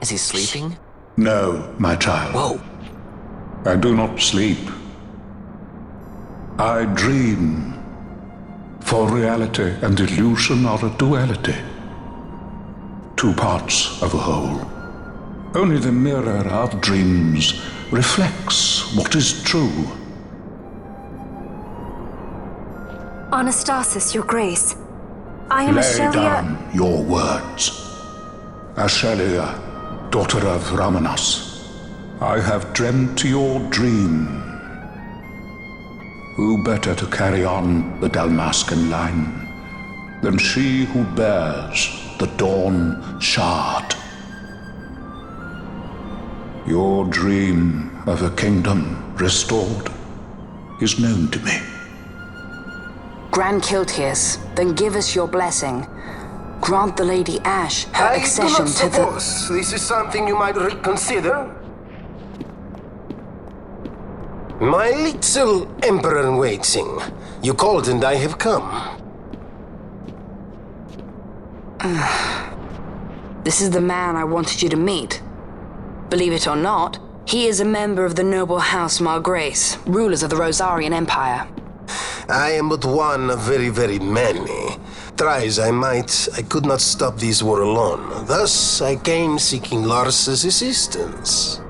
Is he sleeping? No, my child. Whoa. I do not sleep. I dream. For reality and illusion are a duality. Two parts of a whole. Only the mirror of dreams reflects what is true. Anastasis, Your Grace. I am Lay Ashelia. down your words. Ashelia, daughter of Ramanas, I have dreamt your dream. Who better to carry on the Dalmascan line than she who bears the Dawn Shard? Your dream of a kingdom restored is known to me. Grand Kiltius, then give us your blessing. Grant the Lady Ash her accession to the... I do not suppose this is something you might reconsider. My little Emperor-in-Waiting, you called and I have come. This is the man I wanted you to meet. Believe it or not, he is a member of the noble house Margrace, rulers of the Rosarian Empire. I am but one of very, very many. Try as I might, I could not stop this war alone. Thus, I came seeking Lars's assistance.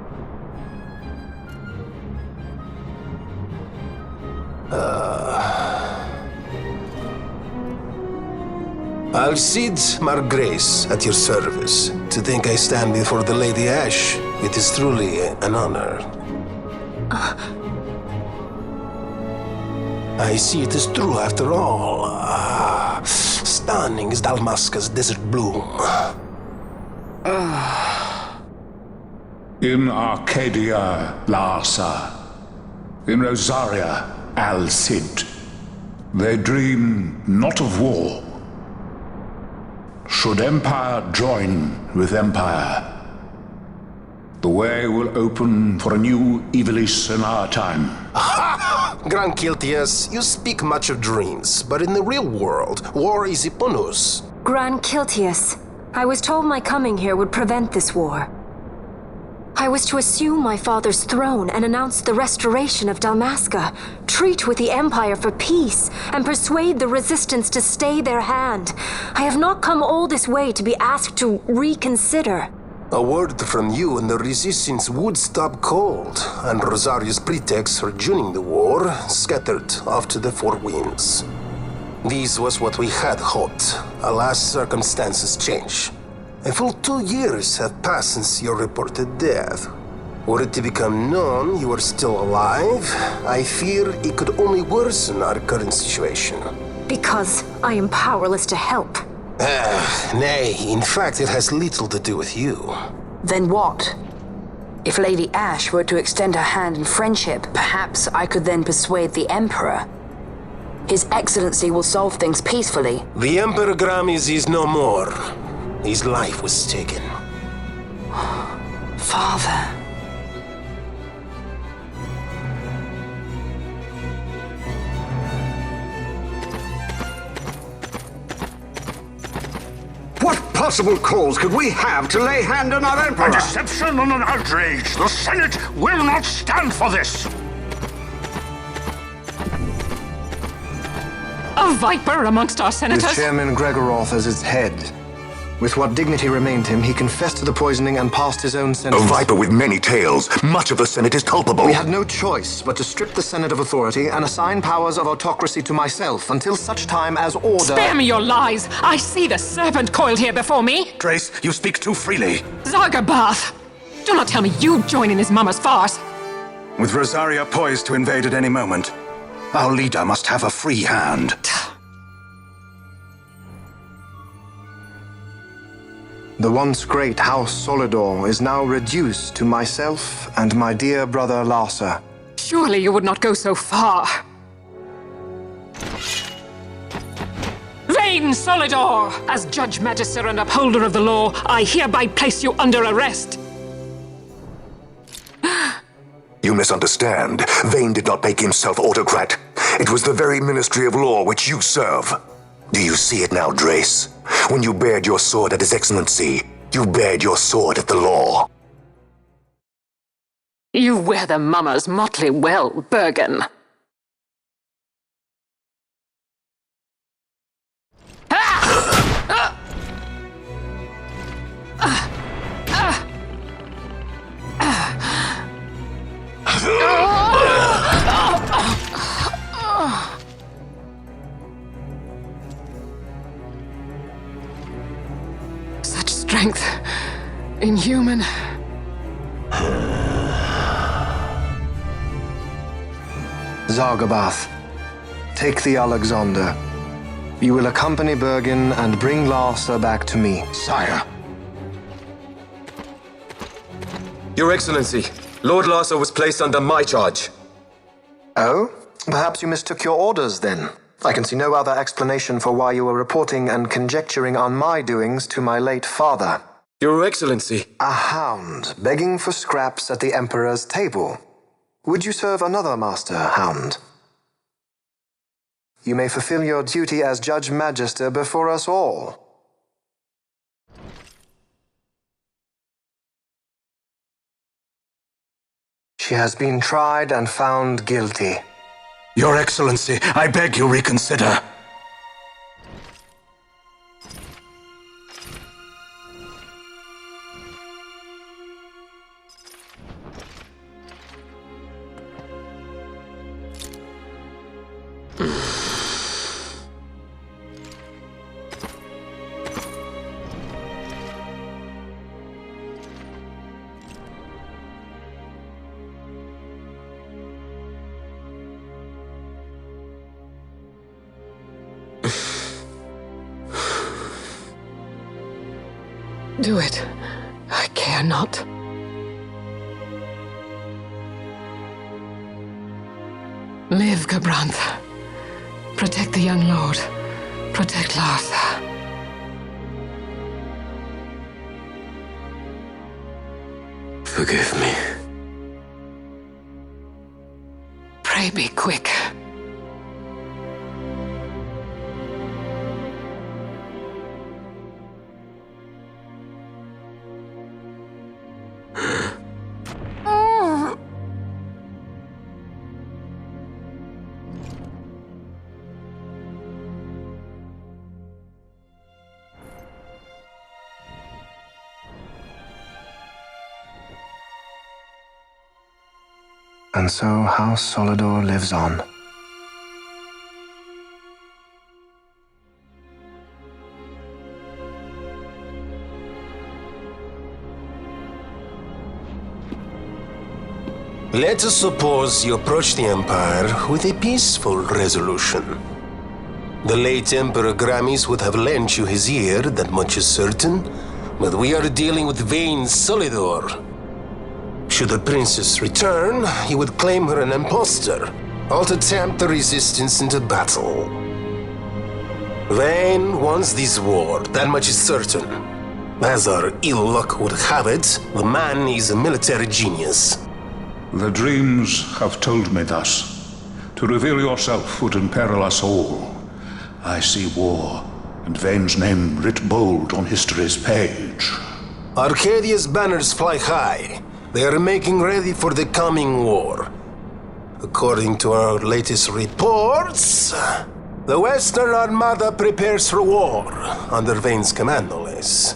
Alcide Margrace at your service. To think I stand before the Lady Ash, it is truly an honor. I see it is true after all. Stunning is Dalmasca's desert bloom. In Arcadia, Larsa. In Rosaria, Alcid. They dream not of war. Should empire join with empire, the way will open for a new Ivalice in our time. Grand Kiltius, you speak much of dreams, but in the real world, war is upon us. Grand Kiltius, I was told my coming here would prevent this war. I was to assume my father's throne and announce the restoration of Dalmasca, treat with the Empire for peace, and persuade the Resistance to stay their hand. I have not come all this way to be asked to reconsider. A word from you and the Resistance would stop cold, and Rosaria's pretext for joining the war scattered off to the four winds. This was what we had hoped. Alas, circumstances change. A full 2 years have passed since your reported death. Were it to become known you are still alive, I fear it could only worsen our current situation. Because I am powerless to help. Nay, in fact it has little to do with you. Then what? If Lady Ash were to extend her hand in friendship, perhaps I could then persuade the Emperor. His Excellency will solve things peacefully. The Emperor Gramis is no more. His life was taken. Father. What possible cause could we have to lay hand on our Emperor? A deception and an outrage! The Senate will not stand for this! A viper amongst our senators? With Chairman Gregoroth as its head. With what dignity remained him, he confessed to the poisoning and passed his own sentence. A viper with many tails. Much of the Senate is culpable. We had no choice but to strip the Senate of authority and assign powers of autocracy to myself until such time as order... Spare me your lies! I see the serpent coiled here before me! Trace, you speak too freely. Zargabath! Do not tell me you join in his mama's farce! With Rosaria poised to invade at any moment, our leader must have a free hand. The once great House Solidor is now reduced to myself and my dear brother Larsa. Surely you would not go so far. Vain Solidor! As Judge Magister and upholder of the law, I hereby place you under arrest. You misunderstand. Vane did not make himself autocrat. It was the very Ministry of Law which you serve. Do you see it now, Drace? When you bared your sword at His Excellency, You bared your sword at the law. You wear the mummers motley well, Bergen. Such strength. Inhuman. Zargabath, take the Alexander. You will accompany Bergen and bring Larsa back to me. Sire. Your Excellency, Lord Larsa was placed under my charge. Oh? Perhaps you mistook your orders then. I can see no other explanation for why you were reporting and conjecturing on my doings to my late father. Your Excellency. A hound begging for scraps at the Emperor's table. Would you serve another master, Hound? You may fulfill your duty as Judge Magister before us all. She has been tried and found guilty. Your Excellency, I beg you reconsider. Do it. I care not. Live, Gabranth. Protect the young lord. Protect Larsa. Forgive me. Pray be quick. And so House Solidor lives on. Let us suppose you approach the Empire with a peaceful resolution. The late Emperor Gramis would have lent you his ear, that much is certain, but we are dealing with vain Solidor. Should the princess return, he would claim her an impostor, or to tempt the resistance into battle. Vayne wants this war, that much is certain. As our ill luck would have it, the man is a military genius. The dreams have told me thus. To reveal yourself would imperil us all. I see war, and Vayne's name writ bold on history's page. Arcadia's banners fly high. They are making ready for the coming war. According to our latest reports, the Western Armada prepares for war, under Vayne's command, no less.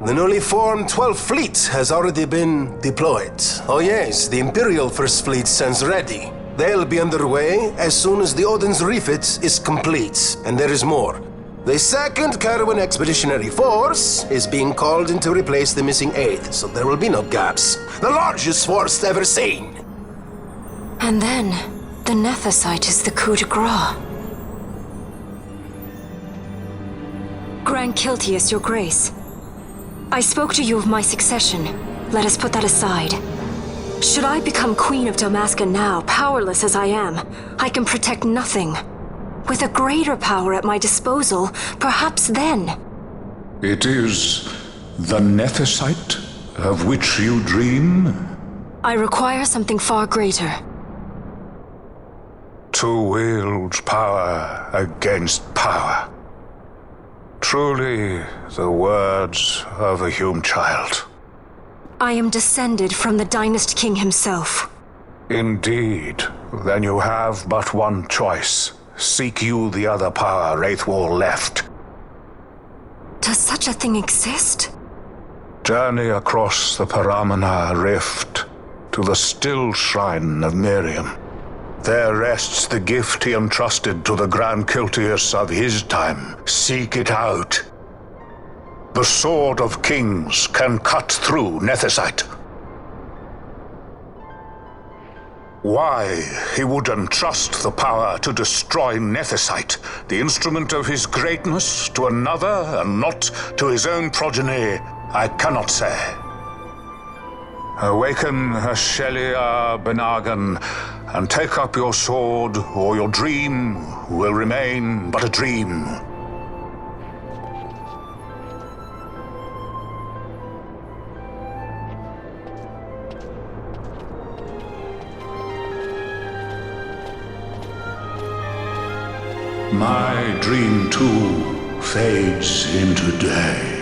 The newly formed 12th Fleet has already been deployed. Oh yes, the Imperial First Fleet stands ready. They'll be underway as soon as the Odin's refit is complete. And there is more. The 2nd Caravan Expeditionary Force is being called in to replace the missing 8th, so there will be no gaps. The largest force ever seen! And then, the Nethicite is the coup de grace. Grand Kiltius, your grace. I spoke to you of my succession. Let us put that aside. Should I become Queen of Dalmasca now, powerless as I am, I can protect nothing. With a greater power at my disposal, perhaps then. It is the Nethicite of which you dream? I require something far greater. To wield power against power. truly the words of a Hume child. I am descended from the Dynast King himself. Indeed. Then you have but one choice. Seek you the other power Wraithwall left. Does such a thing exist? Journey across the Paramana Rift to the still shrine of Miriam. There rests the gift he entrusted to the Grand Kiltius of his time. Seek it out. The Sword of Kings can cut through Nethicite. Why he would entrust the power to destroy Nethicite, the instrument of his greatness, to another and not to his own progeny, I cannot say. Awaken Shelia Benagan and take up your sword, or your dream will remain but a dream. My dream too fades into day.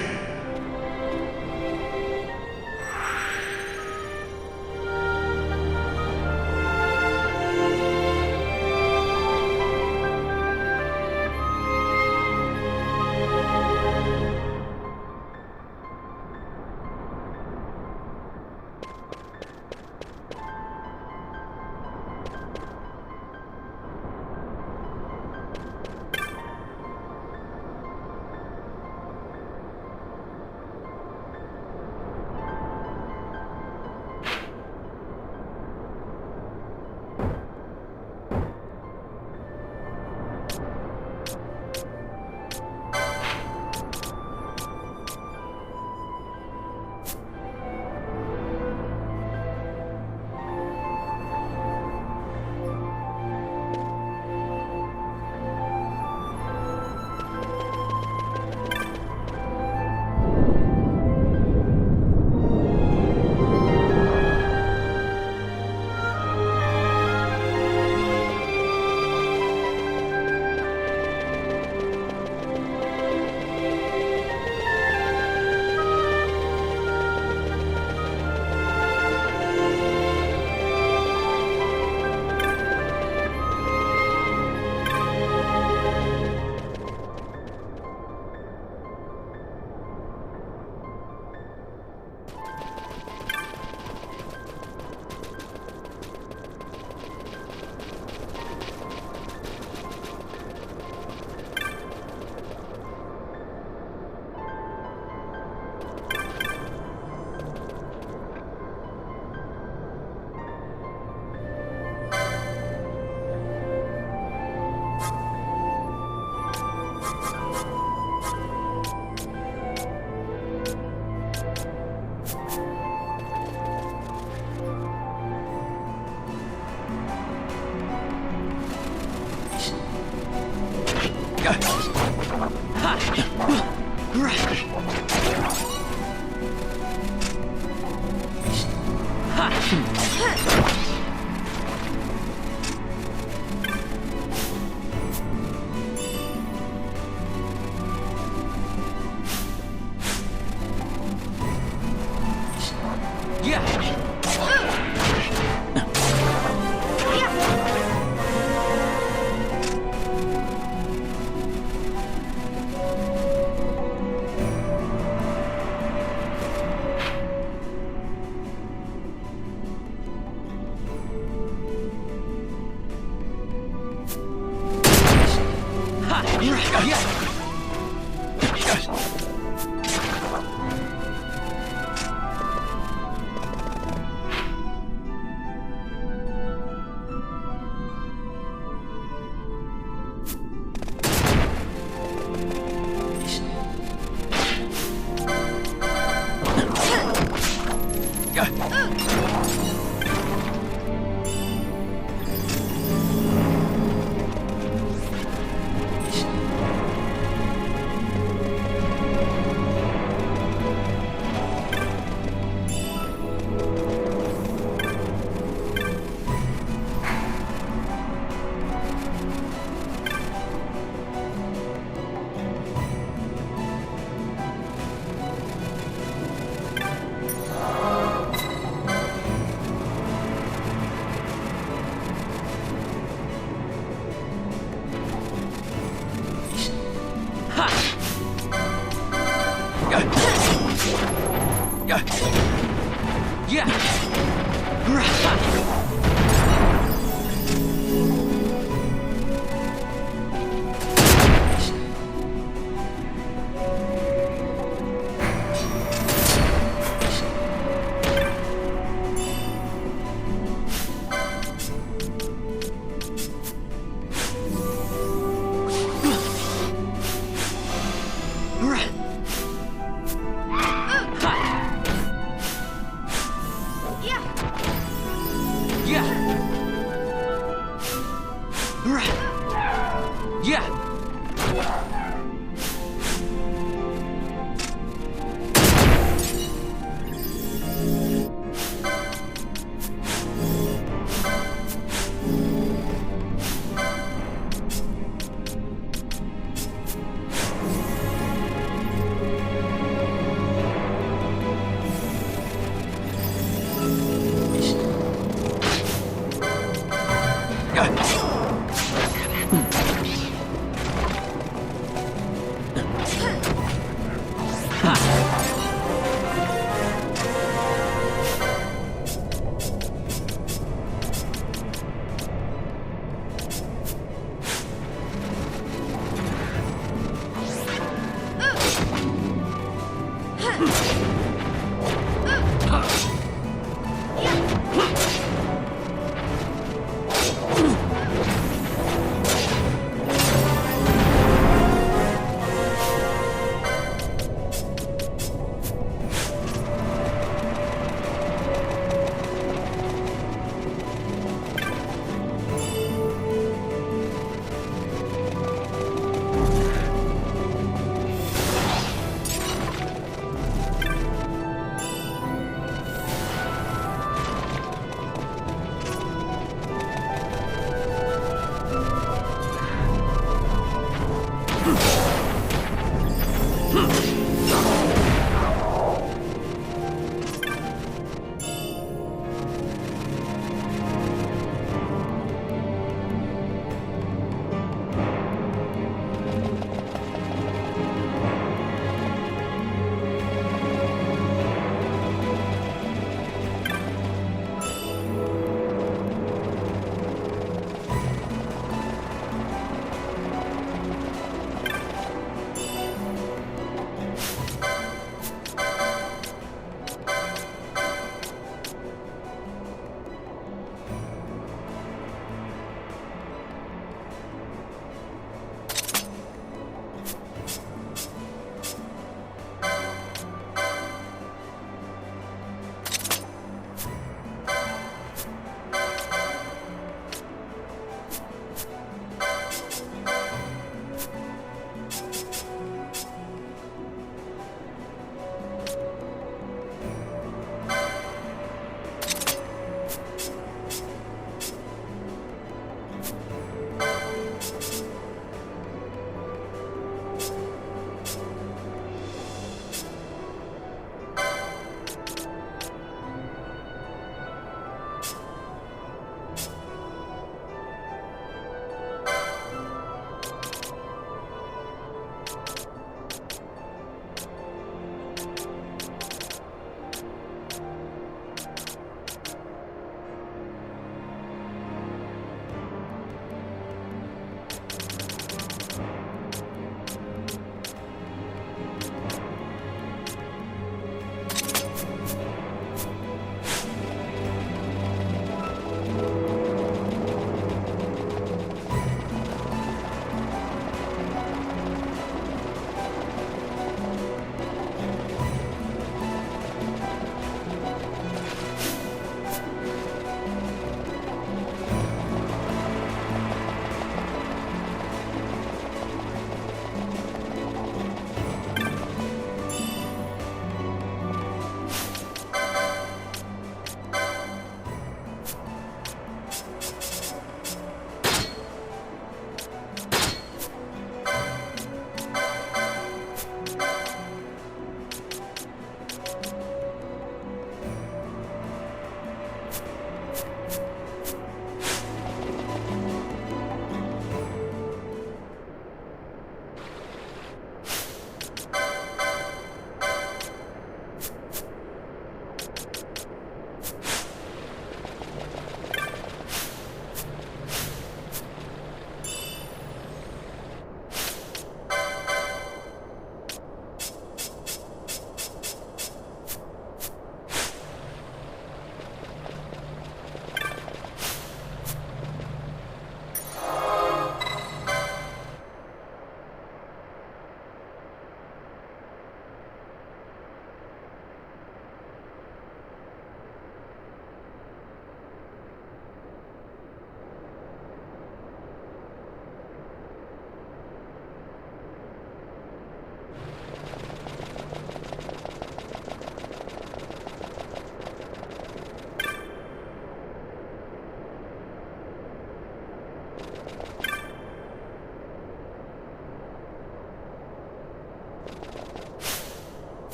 Yeah.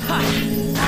Ha!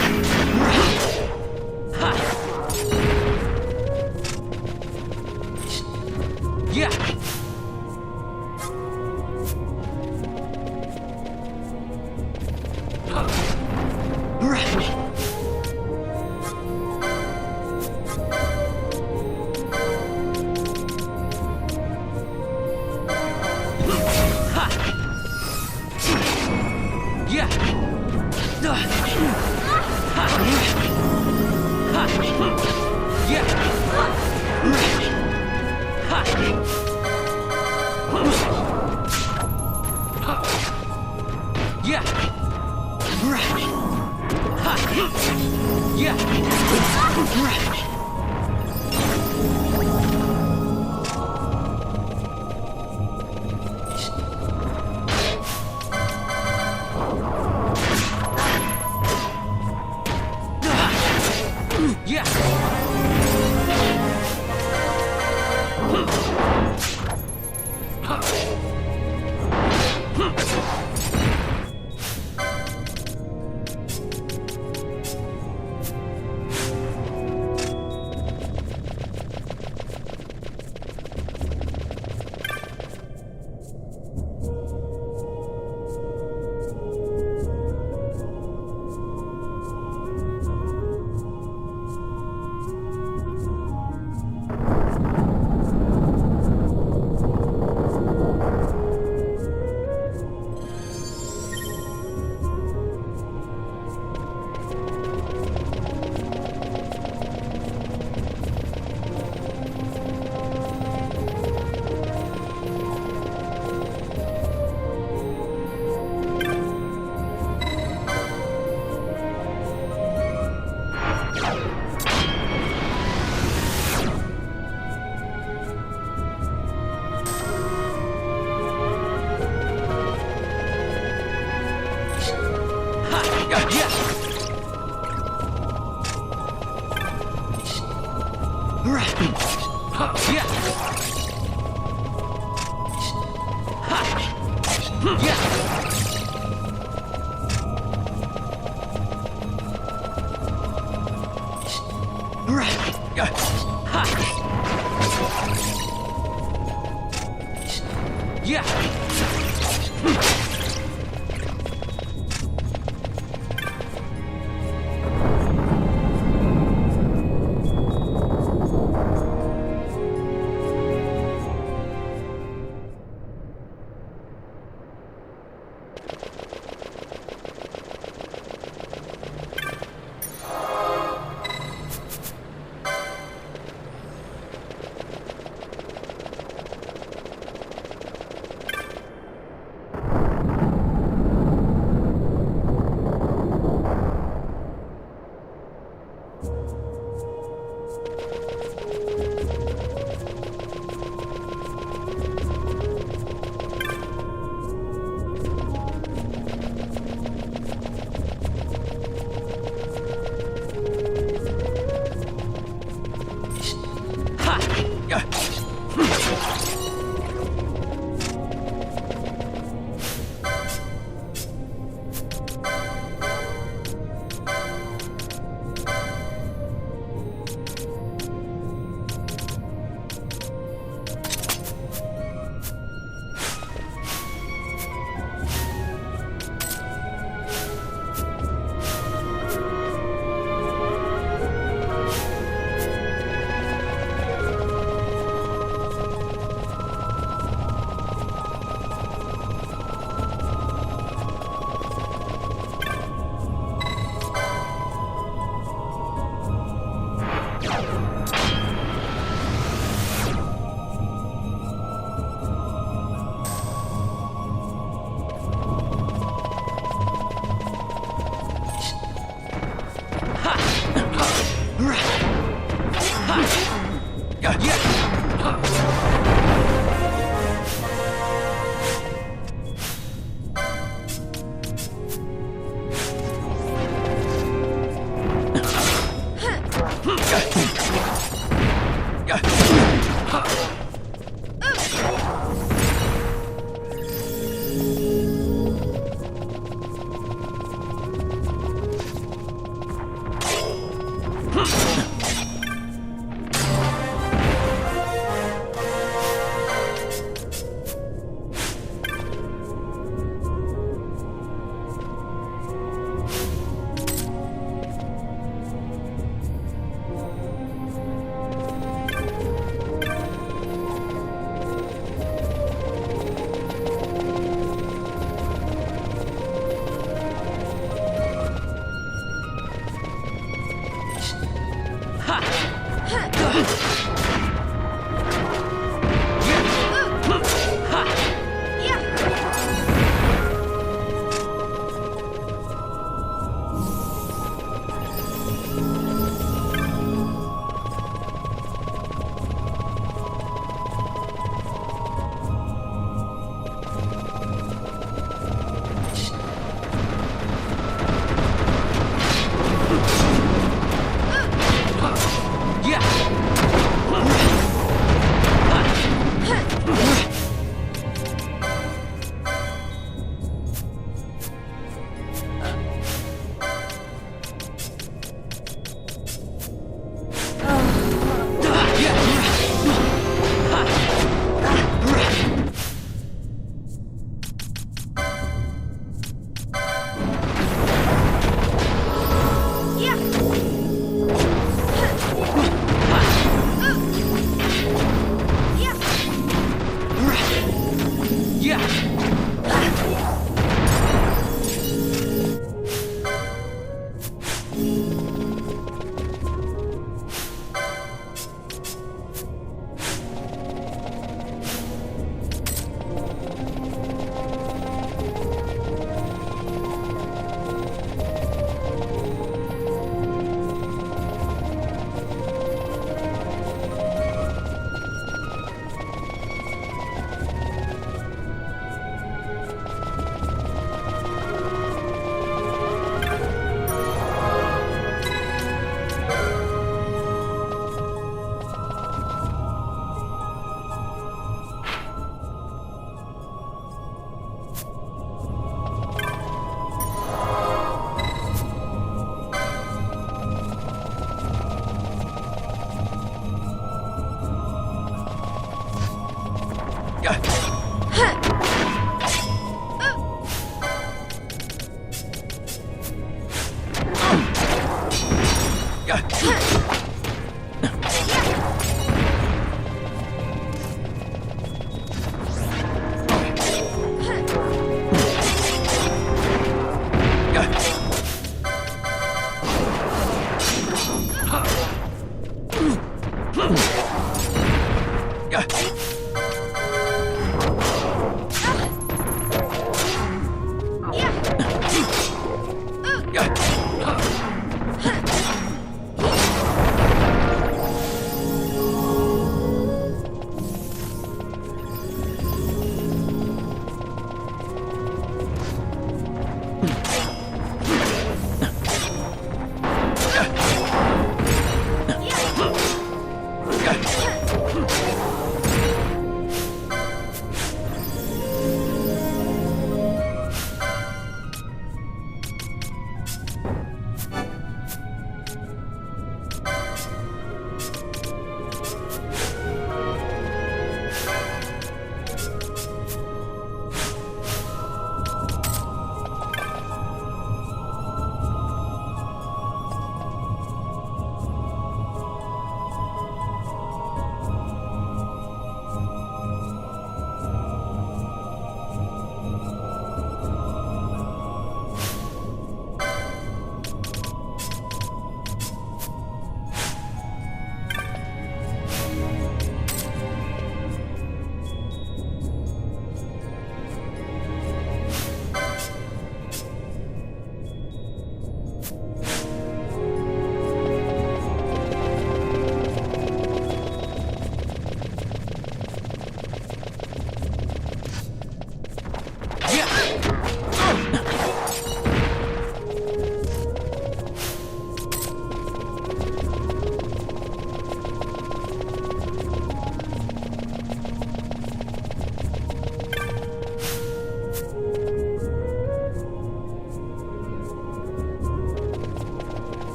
Yeah!